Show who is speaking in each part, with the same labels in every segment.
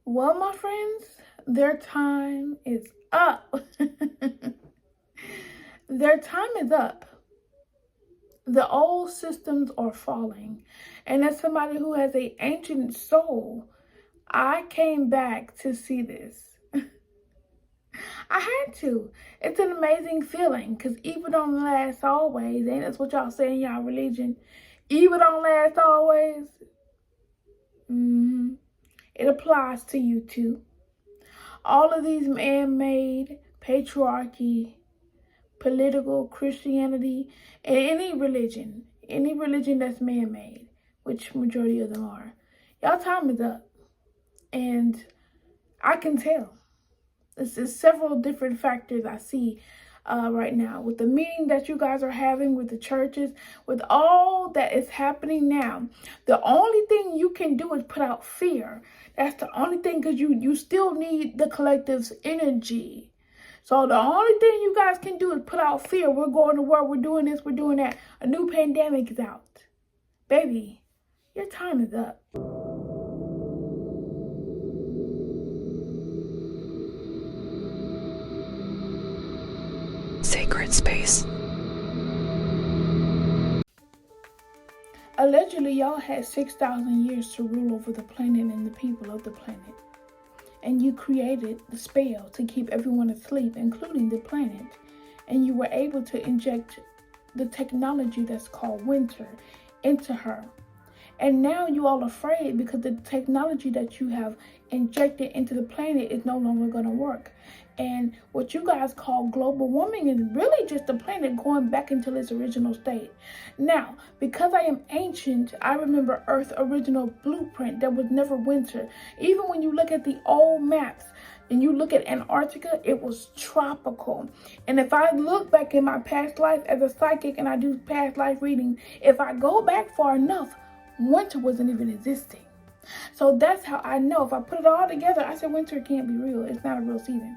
Speaker 1: Well, my friends, their time is up. Their time is up. The old systems are falling. And as somebody who has an ancient soul, I came back to see this. I had to. It's an amazing feeling because evil don't last always. Ain't that's what y'all say in y'all religion? Evil don't last always. It applies to you too. All of these man-made patriarchy, political Christianity, and any religion that's man-made, which majority of them are, y'all time is up. And I can tell. This is several different factors I see right now with the meeting that you guys are having with the churches, with all that is happening now. The only thing you can do is put out fear. That's the only thing, because you still need the collective's energy. So the only thing you guys can do is put out fear. We're going to war, we're doing this, we're doing that. A new pandemic is out. Baby, your time is up.
Speaker 2: Sacred space.
Speaker 1: Allegedly, y'all had 6,000 years to rule over the planet and the people of the planet. And you created the spell to keep everyone asleep, including the planet. And you were able to inject the technology that's called winter into her. And now you all afraid because the technology that you have injected into the planet is no longer going to work. And what you guys call global warming is really just the planet going back into its original state. Now, because I am ancient, I remember Earth's original blueprint. There was never winter. Even when you look at the old maps and you look at Antarctica, it was tropical. And if I look back in my past life as a psychic and I do past life reading, if I go back far enough, winter wasn't even existing. So that's how I know. If I put it all together, I said winter can't be real. It's not a real season.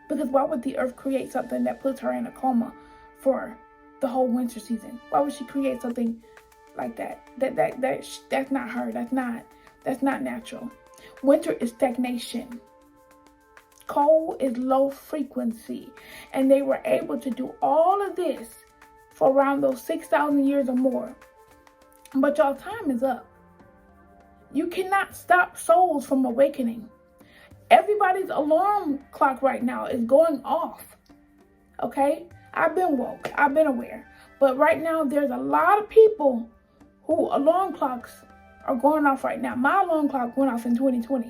Speaker 1: Because why would the earth create something that puts her in a coma for the whole winter season? Why would she create something like that? That's not her. That's not natural. Winter is stagnation. Cold is low frequency. And they were able to do all of this for around those 6,000 years or more. But y'all time is up. You cannot stop souls from awakening. Everybody's alarm clock right now is going off. Okay? I've been woke. I've been aware. But right now, there's a lot of people who alarm clocks are going off right now. My alarm clock went off in 2020.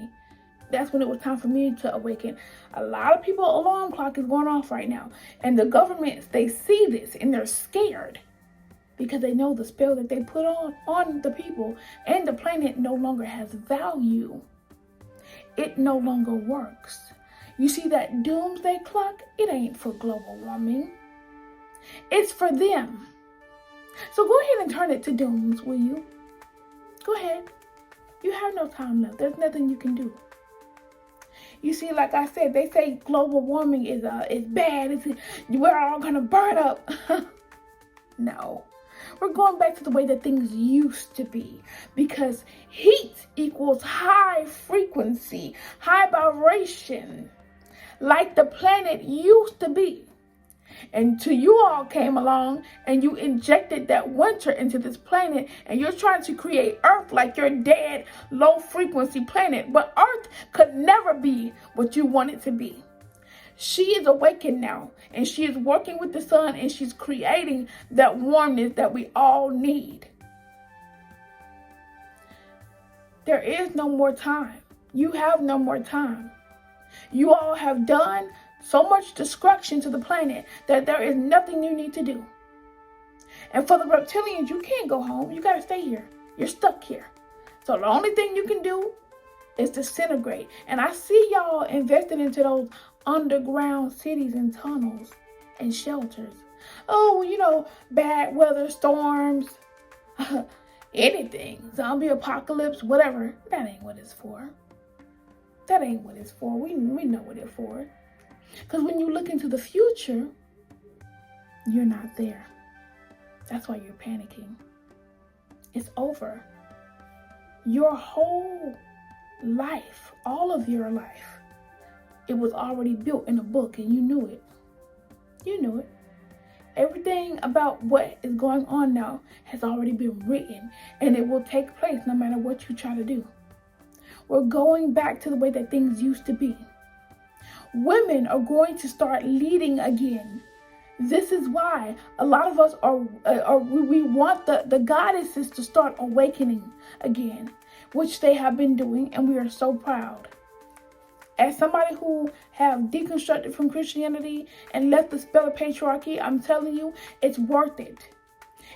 Speaker 1: That's when it was time for me to awaken. A lot of people's alarm clock is going off right now. And the governments, they see this and they're scared. Because they know the spell that they put on the people and the planet no longer has value. It no longer works. You see that doomsday clock? It ain't for global warming. It's for them. So go ahead and turn it to dooms, will you? Go ahead. You have no time left. There's nothing you can do. You see, like I said, they say global warming is bad. We're all gonna burn up. No. We're going back to the way that things used to be, because heat equals high frequency, high vibration, like the planet used to be. Until you all came along and you injected that winter into this planet, and you're trying to create Earth like your dead, low frequency planet. But Earth could never be what you want it to be. She is awakened now, and she is working with the sun, and she's creating that warmness that we all need. There is no more time. You have no more time. You all have done so much destruction to the planet that there is nothing you need to do. And for the reptilians, you can't go home. You got to stay here. You're stuck here. So the only thing you can do is disintegrate. And I see y'all invested into those underground cities and tunnels and shelters. Oh, bad weather, storms, anything, zombie apocalypse, whatever. That ain't what it's for. That ain't what it's for. We know what it's for. Because when you look into the future, you're not there. That's why you're panicking. It's over. Your whole life, all of your life, it was already built in a book and you knew it. You knew it. Everything about what is going on now has already been written, and it will take place no matter what you try to do. We're going back to the way that things used to be. Women are going to start leading again. This is why a lot of us we want the goddesses to start awakening again, which they have been doing, and we are so proud. As somebody who have deconstructed from Christianity and left the spell of patriarchy, I'm telling you, it's worth it.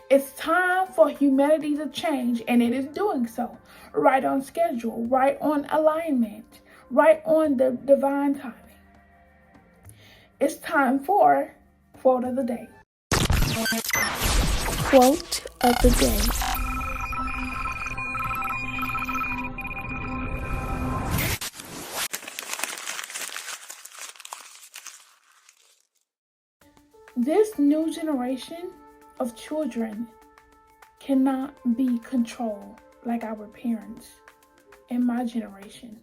Speaker 1: It's time for humanity to change, and it is doing so. Right on schedule, right on alignment, right on the divine timing. It's time for Quote of the Day. Quote of the Day. This new generation of children cannot be controlled like our parents and my generation.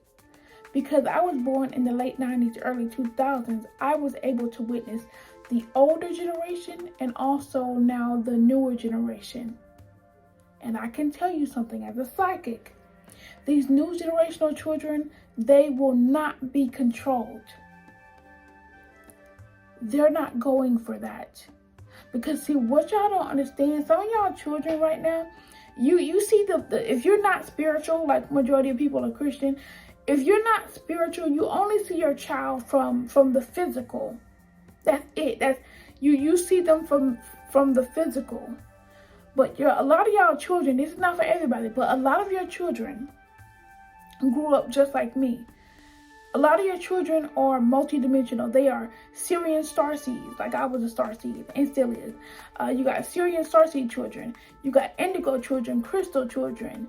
Speaker 1: Because I was born in the late 90s, early 2000s, I was able to witness the older generation and also now the newer generation. And I can tell you something as a psychic. These new generational children, they will not be controlled. They're not going for that. Because see, what y'all don't understand, some of y'all children right now, you see the if you're not spiritual, like majority of people are Christian, if you're not spiritual, you only see your child from the physical. That's it. That's you see them from the physical. But a lot of y'all children, this is not for everybody, but a lot of your children grew up just like me. A lot of your children are multidimensional. They are Syrian starseeds, like I was a starseed and still is. You got Syrian starseed children. You got indigo children, crystal children.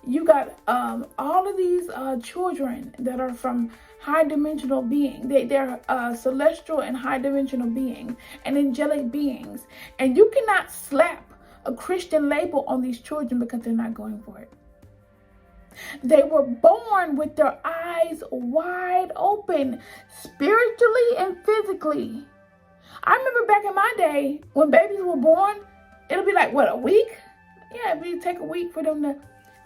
Speaker 1: You got all of these children that are from high dimensional beings. They're celestial and high dimensional beings and angelic beings. And you cannot slap a Christian label on these children because they're not going for it. They were born with their eyes wide open, spiritually and physically. I remember back in my day, when babies were born, it'll be like, what, a week? Yeah, it'd take a week for them to,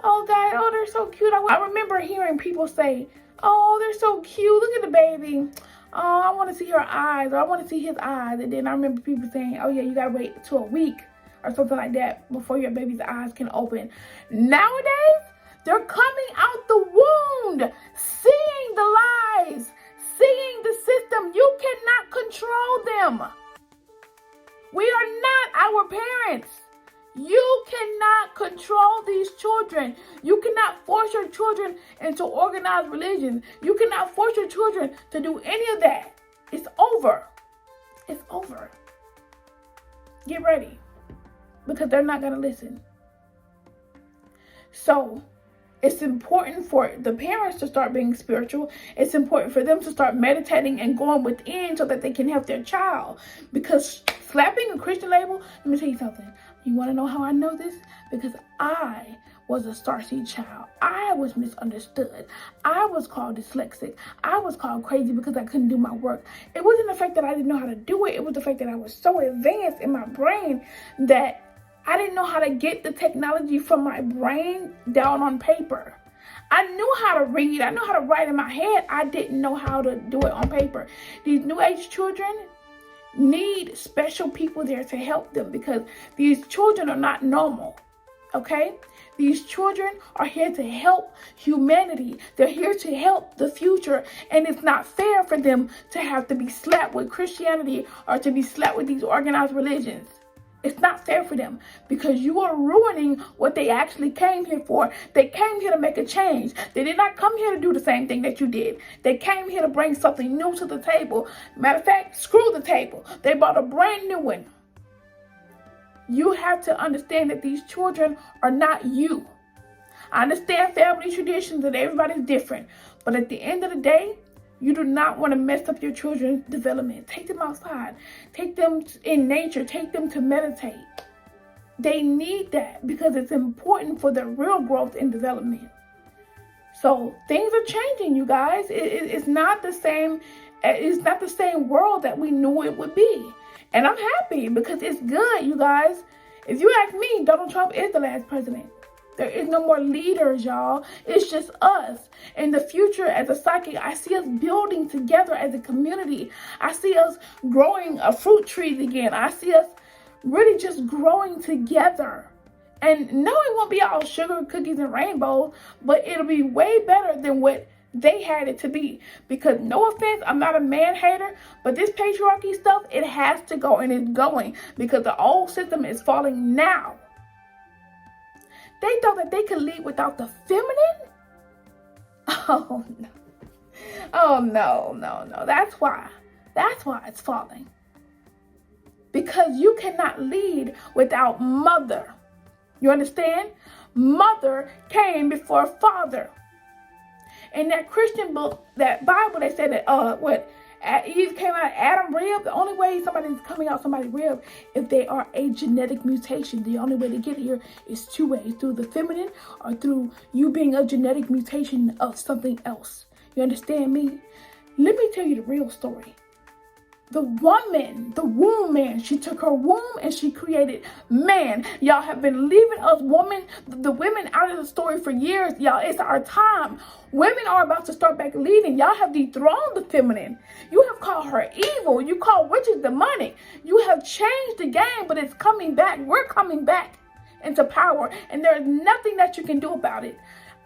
Speaker 1: oh God, oh, they're so cute. I remember hearing people say, oh, they're so cute. Look at the baby. Oh, I want to see her eyes, or I want to see his eyes. And then I remember people saying, oh yeah, you gotta wait till a week or something like that before your baby's eyes can open. Nowadays, they're coming out the womb, seeing the lies, seeing the system. You cannot control them. We are not our parents. You cannot control these children. You cannot force your children into organized religion. You cannot force your children to do any of that. It's over. It's over. Get ready, because they're not going to listen. So, it's important for the parents to start being spiritual. It's important for them to start meditating and going within so that they can help their child. Because slapping a Christian label, let me tell you something. You want to know how I know this? Because I was a starseed child. I was misunderstood. I was called dyslexic. I was called crazy because I couldn't do my work. It wasn't the fact that I didn't know how to do it. It was the fact that I was so advanced in my brain that I didn't know how to get the technology from my brain down on paper. I knew how to read. I knew how to write in my head. I didn't know how to do it on paper. These new age children need special people there to help them because these children are not normal. Okay? These children are here to help humanity. They're here to help the future. And it's not fair for them to have to be slapped with Christianity or to be slapped with these organized religions. It's not fair for them because you are ruining what they actually came here for. They came here to make a change. They did not come here to do the same thing that you did. They came here to bring something new to the table. Matter of fact, screw the table. They brought a brand new one. You have to understand that these children are not you. I understand family traditions and everybody's different. But at the end of the day, you do not want to mess up your children's development. Take them outside. Take them in nature. Take them to meditate. They need that because it's important for their real growth and development. So things are changing, you guys. It's not the same. It's not the same world that we knew it would be. And I'm happy because it's good, you guys. If you ask me, Donald Trump is the last president. There is no more leaders, y'all. It's just us. In the future, as a psychic, I see us building together as a community. I see us growing fruit trees again. I see us really just growing together. And no, it won't be all sugar, cookies, and rainbows, but it'll be way better than what they had it to be. Because no offense, I'm not a man hater, but this patriarchy stuff, it has to go, and it's going because the old system is falling now. They thought that they could lead without the feminine? Oh no. Oh no. That's why it's falling. Because you cannot lead without mother. You understand? Mother came before father. In that Christian book, that Bible, they said that Eve came out of Adam rib. The only way somebody's coming out somebody's rib if they are a genetic mutation. The only way to get here is two ways: through the feminine or through you being a genetic mutation of something else. You understand me? Let me tell you the real story. The woman, the womb man, she took her womb and she created man. Y'all have been leaving us the women out of the story for years. Y'all, it's our time. Women are about to start back leading. Y'all have dethroned the feminine. You have called her evil. You call witches demonic. You have changed the game, but it's coming back. We're coming back into power, and there is nothing that you can do about it.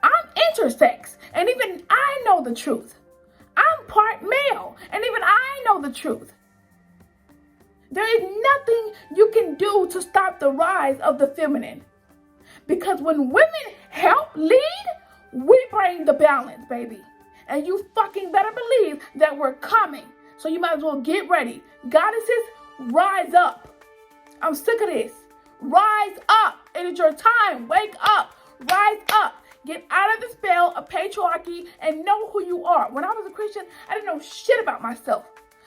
Speaker 1: I'm intersex, and even I know the truth. I'm part male, and even I know the truth. There is nothing you can do to stop the rise of the feminine. Because when women help lead, we bring the balance, baby. And you fucking better believe that we're coming. So you might as well get ready. Goddesses, rise up. I'm sick of this. Rise up. It is your time. Wake up. Rise up. Get out of the spell of patriarchy and know who you are. When I was a Christian, I didn't know shit about myself.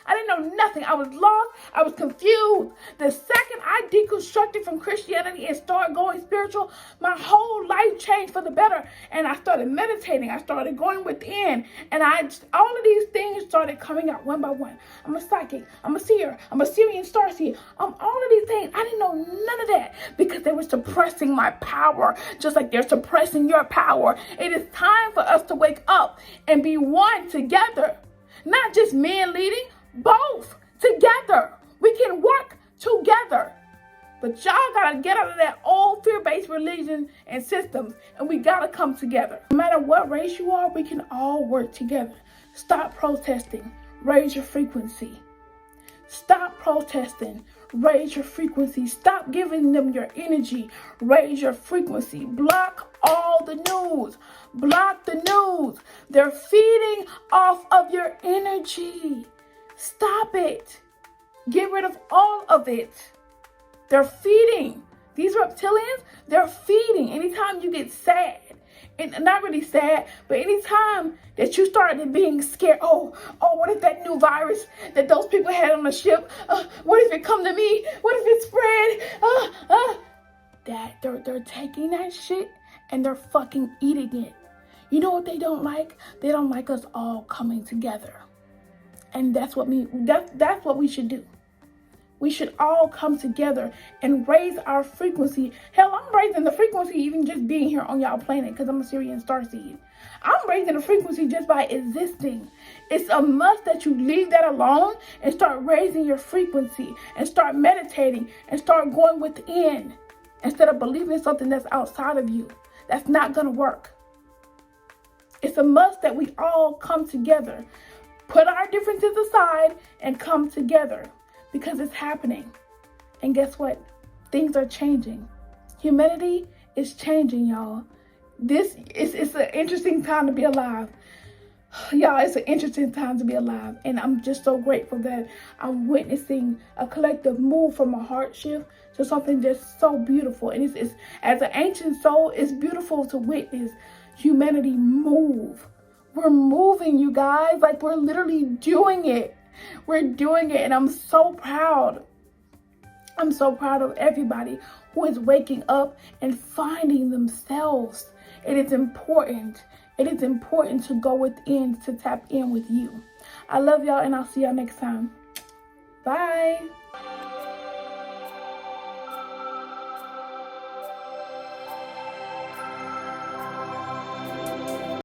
Speaker 1: I didn't know nothing. I was lost. I was confused. The second I deconstructed from Christianity and started going spiritual, my whole life changed for the better. And I started meditating. I started going within. And all of these things started coming out one by one. I'm a psychic. I'm a seer. I'm a Syrian starseer. All of these things. I didn't know none of that because they were suppressing my power, just like they're suppressing your power. It is time for us to wake up and be one together. Not just men leading. Both together. We can work together. But y'all gotta get out of that old fear-based religion and systems, and we gotta come together. No matter what race you are, we can all work together. Stop protesting. Raise your frequency. Stop protesting. Raise your frequency. Stop giving them your energy. Raise your frequency. Block all the news. Block the news. They're feeding off of your energy. Stop it. Get rid of all of it. They're feeding. These reptilians, they're feeding. Anytime you get sad, and not really sad, but anytime that you start being scared, oh, what if that new virus that those people had on the ship, what if it come to me? What if it spread? That they're taking that shit and they're fucking eating it. You know what they don't like? They don't like us all coming together. And that's what we should do. We should all come together and raise our frequency. Hell, I'm raising the frequency even just being here on y'all planet because I'm a Syrian starseed. I'm raising the frequency just by existing. It's a must that you leave that alone and start raising your frequency and start meditating and start going within instead of believing something that's outside of you. That's not going to work. It's a must that we all come together. Put our differences aside and come together because it's happening. And guess what? Things are changing. Humanity is changing, y'all. It's an interesting time to be alive. Y'all, it's an interesting time to be alive. And I'm just so grateful that I'm witnessing a collective move from a heart shift to something just so beautiful. And it's as an ancient soul, it's beautiful to witness humanity move. We're moving, you guys. Like, we're literally doing it. We're doing it, and I'm so proud. I'm so proud of everybody who is waking up and finding themselves. It is important. It is important to go within to tap in with you. I love y'all, and I'll see y'all next time. Bye.